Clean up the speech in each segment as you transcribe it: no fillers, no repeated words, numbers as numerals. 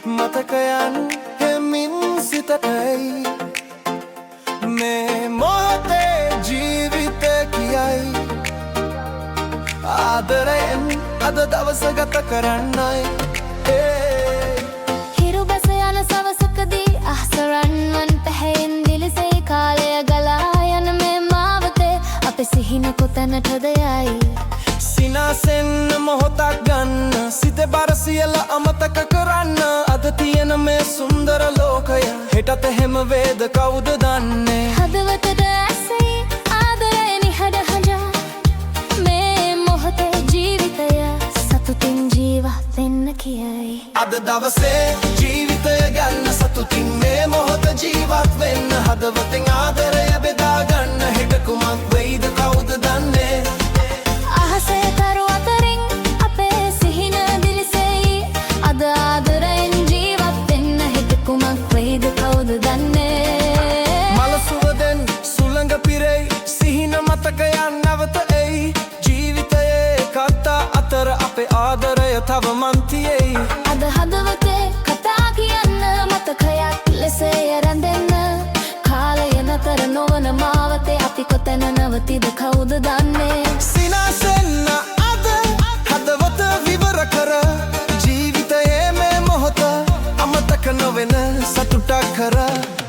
මතකයන් හෙමින් සිතටයි මේ මොහොතේ ජීවිත කියයි ආදරයෙන් අද දවස ගත කරන්නයි හිරු බැස යන සවසකදී අහසරන්වන් පැහැයෙන් දිලිසෙයි කාලය ගලා යන මේ මාවතේ අපේ සිහින කොතැනටද යයි සිනාසෙන්න මොහොතක් ගන්න සිතේ බර සියල්ල අමතක කරන්න අද තියෙන මේ සුන්දර ලෝකය හෙටත් එහෙම වේද කවුද දන්නේ හදවතට ඇසෙයි ආදරය නිහඬ හඬ මේ මොහොතේ ජීවිතය සතුටින් ජීවත් වෙන්න කියයි අද දවසේ ජීවිතය ගන්න සතුටින් මේ මොහොත ජීවත් වෙන්න හදවතින් ආදරය බෙදා ගන්න හෙට කුමක් වෙයිද කවුද දන්නේ අහසේ තරු අතරින් අපේ සිහින දිලිසෙයි අද ආදරයෙන් ජීවත් වෙන්න හෙට කුමක් වෙයිද කවුද දන්නේ මල සුවදෙන් සුළඟ පිරෙයි සිහින මතකයන් නැවත එයි ජීවිතයේ කතා අතර අපේ ආදරය තව මන්තියෙයි අද හදවතේ කතා කියන්න මතකයක් ලෙසේ රැඳෙන්න කාලය නතර නොවන මාවතේ අපි කොතැන නවතිද කවුද දන්නේ සිනාසෙන්න අද හදවත විවර කර ජීවිතයේ මේ මොහොත අමතක නොවෙන සතුටක් කර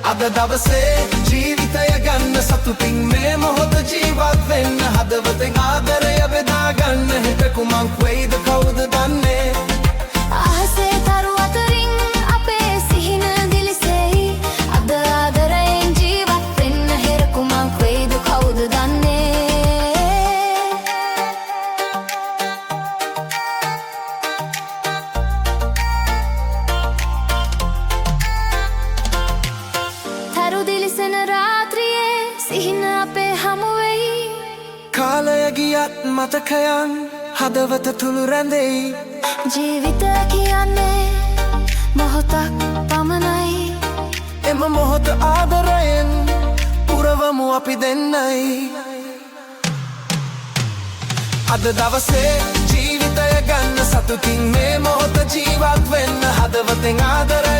අද දවසේ ජීවිතය ගන්න සතුටින් මේ මොහොත ජීවත් වෙන්න හදවතෙන් ආදරය බෙදා ගන්න හෙට කුමක් වෙයිද කවුද දන්නේ අහසේ තරු අතරින් අපේ සිහින දිලිසෙයි අද ආදරයෙන් ජීවත් වෙන්න හෙට කුමක් වෙයිද කවුද දන්නේ තරු දිලිසෙන රාත්‍රියේ සිහින අපේ හමු වෙයි කාලය ගියත් මතකයන් හදවත තුළු රැඳෙයි ජීවිත කියන්නේ මොහොතක් පමණයි එම මොහොත ආදරයෙන් පුරවමු අපි දෙන්නයි අද දවසේ ජීවිතය ගන්න සතුටින් මේ මොහොත ජීවත් වෙන්න හදවතෙන් ආදරය